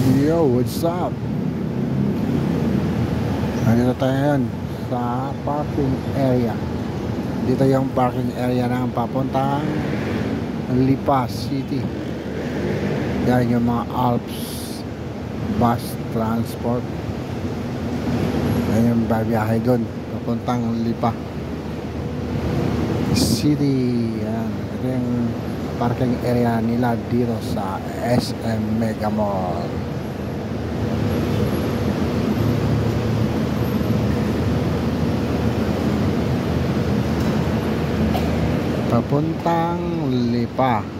Yo, what's up? Nandito tayo ngayon sa parking area. Dito yung parking area ng papuntang Lipa City. Yan yung mga Alps bus transport. Yan yung babiyahe doon papuntang Lipa City. Yan. Ito yung parking area nila dito sa SM Mega Mall. Papuntang Lipa.